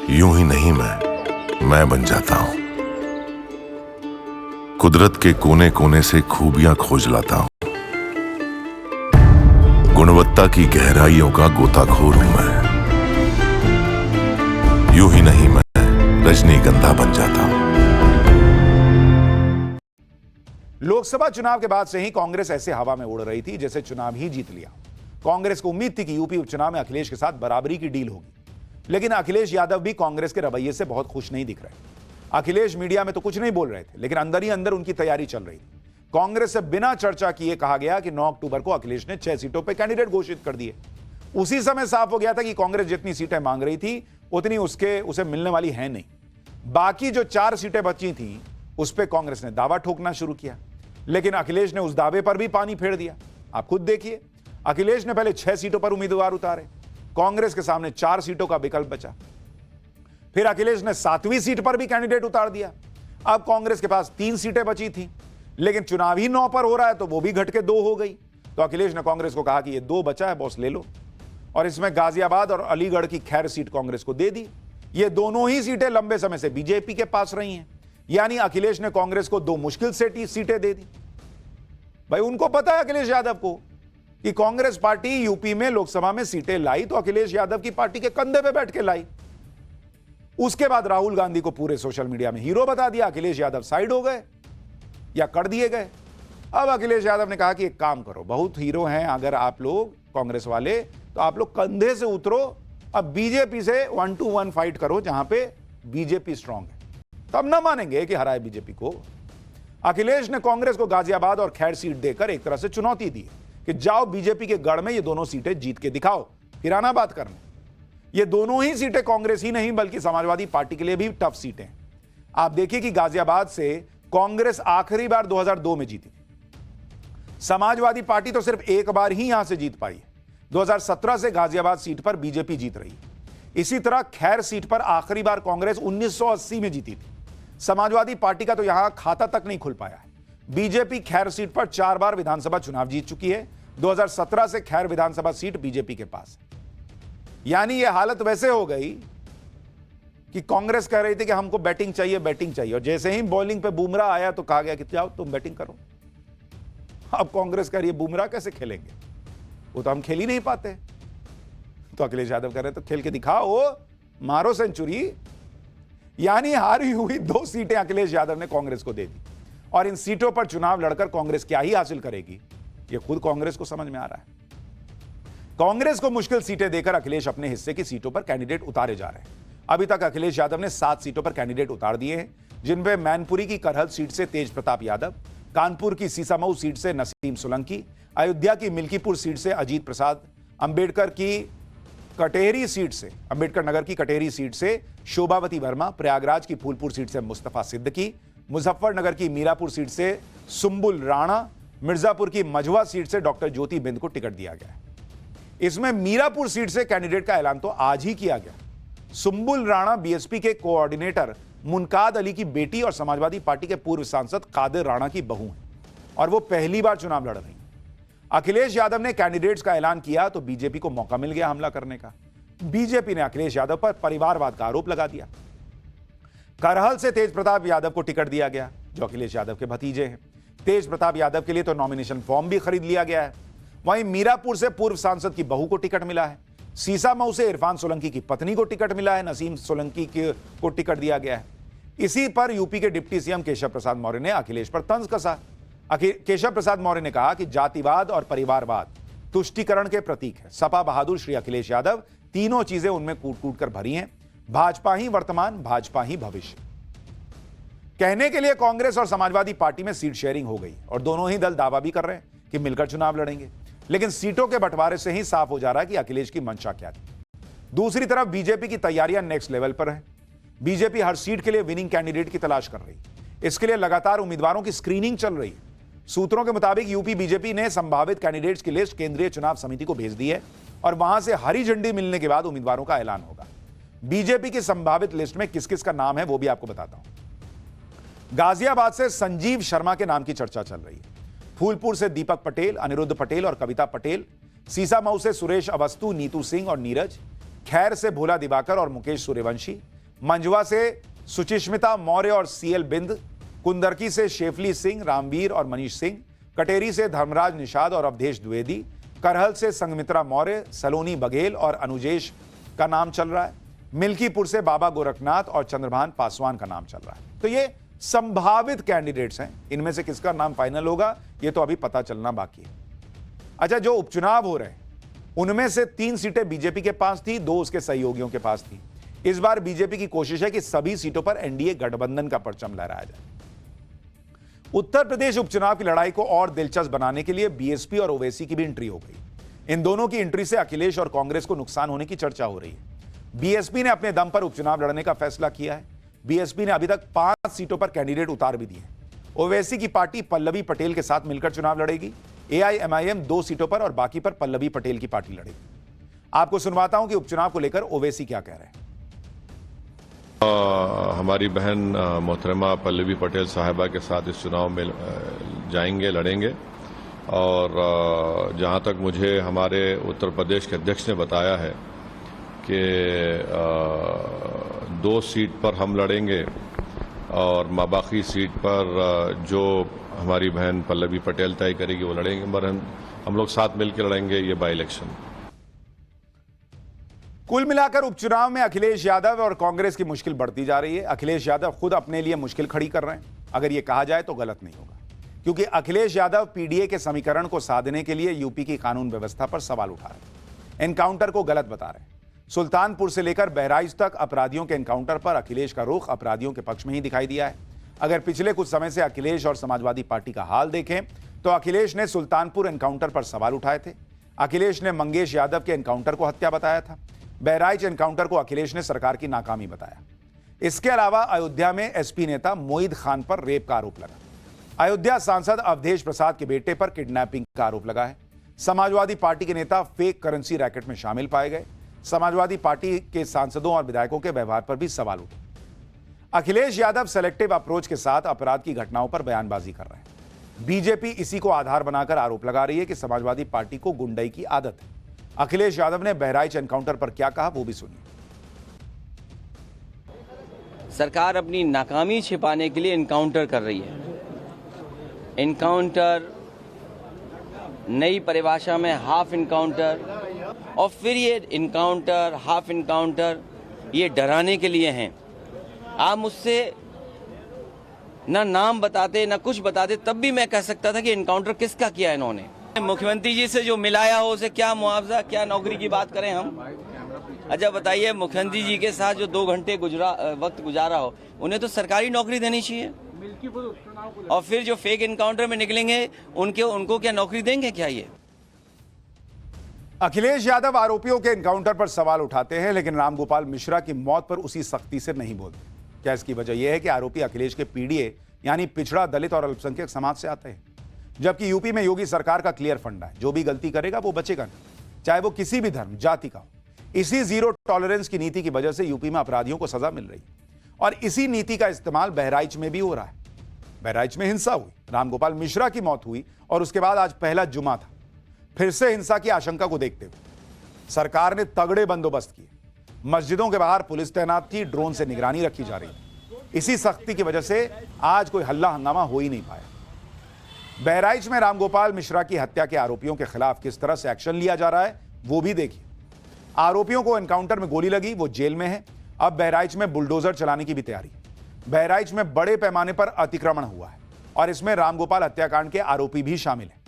यूं ही नहीं मैं बन जाता हूं। कुदरत के कोने कोने से खूबियां खोज लाता हूं। गुणवत्ता की गहराइयों का गोताखोर हूं मैं। यूं ही नहीं मैं रजनीगंधा बन जाता हूं। लोकसभा चुनाव के बाद से ही कांग्रेस ऐसे हवा में उड़ रही थी जैसे चुनाव ही जीत लिया। कांग्रेस को उम्मीद थी कि यूपी उपचुनाव में अखिलेश के साथ बराबरी की डील होगी, लेकिन अखिलेश यादव भी कांग्रेस के रवैये से बहुत खुश नहीं दिख रहे। अखिलेश मीडिया में तो कुछ नहीं बोल रहे थे, लेकिन अंदर ही अंदर उनकी तैयारी चल रही थी। कांग्रेस से बिना चर्चा किए कहा गया कि 9 अक्टूबर को अखिलेश ने 6 सीटों पर कैंडिडेट घोषित कर दिए। उसी समय साफ हो गया था कि कांग्रेस जितनी सीटें मांग रही थी उतनी उसे मिलने वाली है नहीं। बाकी जो 4 सीटें बची थी उस पर कांग्रेस ने दावा ठोकना शुरू किया, लेकिन अखिलेश ने उस दावे पर भी पानी फेर दिया। आप खुद देखिए, अखिलेश ने पहले 6 सीटों पर उम्मीदवार उतारे, कांग्रेस के सामने 4 सीटों का विकल्प बचा। फिर अखिलेश ने 7वीं सीट पर भी कैंडिडेट उतार दिया। अब कांग्रेस के पास 3 सीटें बची थी, लेकिन चुनाव ही 9 पर हो रहा है तो वो भी घट के 2 हो गई। तो अखिलेश ने कांग्रेस को कहा कि ये 2 बचा है बॉस, ले लो। और इसमें गाजियाबाद और अलीगढ़ की खैर सीट कांग्रेस को दे दी। ये दोनों ही सीटें लंबे समय से बीजेपी के पास रही हैं, यानी अखिलेश ने कांग्रेस को 2 मुश्किल से सीटें दे दी। भाई उनको पता है अखिलेश यादव को कि कांग्रेस पार्टी यूपी में लोकसभा में सीटें लाई तो अखिलेश यादव की पार्टी के कंधे पे बैठ के लाई। उसके बाद राहुल गांधी को पूरे सोशल मीडिया में हीरो बता दिया, अखिलेश यादव साइड हो गए या कर दिए गए। अब अखिलेश यादव ने कहा कि एक काम करो, बहुत हीरो हैं अगर आप लोग कांग्रेस वाले, तो आप लोग कंधे से उतरो, अब बीजेपी से 1 to 1 फाइट करो जहां पे बीजेपी स्ट्रांग है, तब ना मानेंगे कि हराए बीजेपी को। अखिलेश ने कांग्रेस को गाजियाबाद और खैर सीट देकर एक तरह से चुनौती दी कि जाओ बीजेपी के गढ़ में ये दोनों सीटें जीत के दिखाओ, फिर आना बात करने। ये दोनों ही सीटें कांग्रेस ही नहीं बल्कि समाजवादी पार्टी के लिए भी टफ सीटें। आप देखिए कि गाजियाबाद से कांग्रेस आखिरी बार 2002 में जीती थी। समाजवादी पार्टी तो सिर्फ एक बार ही यहां से जीत पाई है। 2017 से गाजियाबाद सीट पर बीजेपी जीत रही है। इसी तरह खैर सीट पर आखिरी बार कांग्रेस 1980 में जीती थी। समाजवादी पार्टी का तो यहां खाता तक नहीं खुल पाया है। बीजेपी खैर सीट पर 4 बार विधानसभा चुनाव जीत चुकी है। 2017 से खैर विधानसभा सीट बीजेपी के पास है। यानी यह हालत वैसे हो गई कि कांग्रेस कह रही थी कि हमको बैटिंग चाहिए, और जैसे ही बॉलिंग पे बुमराह आया तो कहा गया कि जाओ तुम बैटिंग करो। अब कांग्रेस कह रही है बुमराह कैसे खेलेंगे, वो तो हम खेल ही नहीं पाते। तो अखिलेश यादव कह रहे तो खेल के दिखाओ, मारो सेंचुरी। यानी हारी हुई 2 सीटें अखिलेश यादव ने कांग्रेस को दे दी, और इन सीटों पर चुनाव लड़कर कांग्रेस क्या ही हासिल करेगी ये खुद कांग्रेस को समझ में आ रहा है। कांग्रेस को मुश्किल सीटें देकर अखिलेश अपने हिस्से की सीटों पर कैंडिडेट उतारे जा रहे हैं। अभी तक अखिलेश यादव ने 7 सीटों पर कैंडिडेट उतार दिए हैं, जिनमें मैनपुरी की करहल सीट से तेज प्रताप यादव, कानपुर की सीसामऊ सीट से नसीम सोलंकी, अयोध्या की मिल्कीपुर सीट से अजीत प्रसाद, अंबेडकर नगर की कटेहरी सीट से शोभावती वर्मा, प्रयागराज की फूलपुर सीट से मुस्तफा सिद्दीकी, मुजफ्फरनगर की मीरापुर सीट से सुंबुल राणा, मिर्जापुर की मझवा सीट से डॉक्टर ज्योति बिंद को टिकट दिया गया है। इसमें मीरापुर सीट से कैंडिडेट का ऐलान तो आज ही किया गया। सुंबुल राणा बीएसपी के कोऑर्डिनेटर मुनकाद अली की बेटी और समाजवादी पार्टी के पूर्व सांसद कादिर राणा की बहू हैं, और वो पहली बार चुनाव लड़ रही हैं। अखिलेश यादव ने कैंडिडेट्स का ऐलान किया तो बीजेपी को मौका मिल गया हमला करने का। बीजेपी ने अखिलेश यादव पर परिवारवाद का आरोप लगा दिया। करहल से तेज प्रताप यादव को टिकट दिया गया, जो अखिलेश यादव के भतीजे हैं। तेज प्रताप यादव के लिए तो नॉमिनेशन फॉर्म भी खरीद लिया गया है। वहीं मीरापुर से पूर्व सांसद की बहू को टिकट मिला है। सीसामऊ से इरफान सोलंकी की पत्नी को टिकट मिला है। नसीम सोलंकी को टिकट दिया गया है। इसी पर यूपी के डिप्टी सीएम केशव प्रसाद मौर्य ने अखिलेश पर तंज कसा। केशव प्रसाद मौर्य ने कहा कि जातिवाद और परिवारवाद तुष्टीकरण के प्रतीक है। सपा बहादुर श्री अखिलेश यादव तीनों चीजें उनमें कूट कूट कर भरी हैं। भाजपा ही वर्तमान, भाजपा ही भविष्य। कहने के लिए कांग्रेस और समाजवादी पार्टी में सीट शेयरिंग हो गई और दोनों ही दल दावा भी कर रहे हैं कि मिलकर चुनाव लड़ेंगे, लेकिन सीटों के बंटवारे से ही साफ हो जा रहा है कि अखिलेश की मंशा क्या थी। दूसरी तरफ बीजेपी की तैयारियां नेक्स्ट लेवल पर है। बीजेपी हर सीट के लिए विनिंग कैंडिडेट की तलाश कर रही है। इसके लिए लगातार उम्मीदवारों की स्क्रीनिंग चल रही है। सूत्रों के मुताबिक यूपी बीजेपी ने संभावित कैंडिडेट्स की लिस्ट केंद्रीय चुनाव समिति को भेज दी है और वहां से हरी झंडी मिलने के बाद उम्मीदवारों का ऐलान होगा। बीजेपी की संभावित लिस्ट में किस किस का नाम है वो भी आपको बताता हूं। गाजियाबाद से संजीव शर्मा के नाम की चर्चा चल रही है। फूलपुर से दीपक पटेल, अनिरुद्ध पटेल और कविता पटेल, सीसामऊ से सुरेश अवस्थी, नीतू सिंह और नीरज, खैर से भोला दिवाकर और मुकेश सूर्यवंशी, मंझवा से सुचिस्मिता मौर्य और सीएल बिंद, कुंदरकी से शेफली सिंह, रामवीर और मनीष सिंह, कटेरी से धर्मराज निषाद और अवधेश द्विवेदी, करहल से संगमित्रा मौर्य, सलोनी बघेल और अनुजेश का नाम चल रहा है। मिल्कीपुर से बाबा गोरखनाथ और चंद्रभान पासवान का नाम चल रहा है। तो ये संभावित कैंडिडेट्स हैं, इनमें से किसका नाम फाइनल होगा ये तो अभी पता चलना बाकी है। अच्छा, जो उपचुनाव हो रहे हैं उनमें से 3 सीटें बीजेपी के पास थी, 2 उसके सहयोगियों के पास थी। इस बार बीजेपी की कोशिश है कि सभी सीटों पर एनडीए गठबंधन का परचम लहराया जाए। उत्तर प्रदेश उपचुनाव की लड़ाई को और दिलचस्प बनाने के लिए बीएसपी और ओवैसी की भी एंट्री हो गई। इन दोनों की एंट्री से अखिलेश और कांग्रेस को नुकसान होने की चर्चा हो रही है। बीएसपी ने अपने दम पर उपचुनाव लड़ने का फैसला किया है। बीएसपी ने अभी तक 5 सीटों पर कैंडिडेट उतार भी दिए। ओवैसी की पार्टी पल्लवी पटेल के साथ मिलकर चुनाव लड़ेगी। एआईएमआईएम 2 सीटों पर और बाकी पर पल्लवी पटेल की पार्टी लड़ेगी। आपको सुनवाता हूं कि उपचुनाव को लेकर ओवैसी क्या कह रहे हैं। हमारी बहन मोहतरमा पल्लवी पटेल साहिबा के साथ इस चुनाव में जाएंगे, लड़ेंगे। और जहां तक मुझे हमारे उत्तर प्रदेश के अध्यक्ष ने बताया है कि 2 सीट पर हम लड़ेंगे और बाकी सीट पर जो हमारी बहन पल्लवी पटेल तय करेगी वो लड़ेंगे, मगर हम लोग साथ मिलकर लड़ेंगे ये बाई इलेक्शन। कुल मिलाकर उपचुनाव में अखिलेश यादव और कांग्रेस की मुश्किल बढ़ती जा रही है। अखिलेश यादव खुद अपने लिए मुश्किल खड़ी कर रहे हैं, अगर यह कहा जाए तो गलत नहीं होगा, क्योंकि अखिलेश यादव पीडीए के समीकरण को साधने के लिए यूपी की कानून व्यवस्था पर सवाल उठा रहे हैं, एनकाउंटर को गलत बता रहे हैं। सुल्तानपुर से लेकर बहराइच तक अपराधियों के एनकाउंटर पर अखिलेश का रुख अपराधियों के पक्ष में ही दिखाई दिया है। अगर पिछले कुछ समय से अखिलेश और समाजवादी पार्टी का हाल देखें तो अखिलेश ने सुल्तानपुर एनकाउंटर पर सवाल उठाए थे। अखिलेश ने मंगेश यादव के एनकाउंटर को हत्या बताया था। बहराइच एनकाउंटर को अखिलेश ने सरकार की नाकामी बताया। इसके अलावा अयोध्या में एसपी नेता मोईद खान पर रेप का आरोप लगा। अयोध्या सांसद अवधेश प्रसाद के बेटे पर किडनैपिंग का आरोप लगा है। समाजवादी पार्टी के नेता फेक करेंसी रैकेट में शामिल पाए गए। समाजवादी पार्टी के सांसदों और विधायकों के व्यवहार पर भी सवाल उठे। अखिलेश यादव सेलेक्टिव अप्रोच के साथ अपराध की घटनाओं पर बयानबाजी कर रहे हैं। बीजेपी इसी को आधार बनाकर आरोप लगा रही है कि समाजवादी पार्टी को गुंडई की आदत है। अखिलेश यादव ने बहराइच एनकाउंटर पर क्या कहा वो भी सुनिए। सरकार अपनी नाकामी छिपाने के लिए एनकाउंटर कर रही है। एनकाउंटर नई परिभाषा में हाफ एनकाउंटर, और फिर ये एनकाउंटर हाफ एनकाउंटर ये डराने के लिए हैं। आप मुझसे ना नाम बताते ना कुछ बताते तब भी मैं कह सकता था कि एनकाउंटर किसका किया इन्होंने। मुख्यमंत्री जी से जो मिलाया हो उसे क्या मुआवजा, क्या नौकरी की बात करें हम। अच्छा बताइए, मुख्यमंत्री जी के साथ जो 2 घंटे वक्त गुजारा हो उन्हें तो सरकारी नौकरी देनी चाहिए। और फिर जो फेक एनकाउंटर में निकलेंगे उनको क्या नौकरी देंगे क्या ये? अखिलेश यादव आरोपियों के एनकाउंटर पर सवाल उठाते हैं, लेकिन रामगोपाल मिश्रा की मौत पर उसी सख्ती से नहीं बोलते। क्या इसकी वजह यह है कि आरोपी अखिलेश के पीडीए यानी पिछड़ा, दलित और अल्पसंख्यक समाज से आते हैं, जबकि यूपी में योगी सरकार का क्लियर फंडा है, जो भी गलती करेगा वो बचेगा नहीं, चाहे वो किसी भी धर्म जाति का हो। इसी जीरो टॉलरेंस की नीति की वजह से यूपी में अपराधियों को सजा मिल रही है, और इसी नीति का इस्तेमाल बहराइच में भी हो रहा है। बहराइच में हिंसा हुई, रामगोपाल मिश्रा की मौत हुई, और उसके बाद आज पहला जुमा था। फिर से हिंसा की आशंका को देखते हुए सरकार ने तगड़े बंदोबस्त किए। मस्जिदों के बाहर पुलिस तैनात थी, ड्रोन से निगरानी रखी जा रही थी। इसी सख्ती की वजह से आज कोई हल्ला हंगामा हो ही नहीं पाया। बहराइच में रामगोपाल मिश्रा की हत्या के आरोपियों के खिलाफ किस तरह से एक्शन लिया जा रहा है वो भी देखिए। आरोपियों को एनकाउंटर में गोली लगी, वो जेल में है। अब बहराइच में बुलडोजर चलाने की भी तैयारी। बहराइच में बड़े पैमाने पर अतिक्रमण हुआ है और इसमें रामगोपाल हत्याकांड के आरोपी भी शामिल हैं।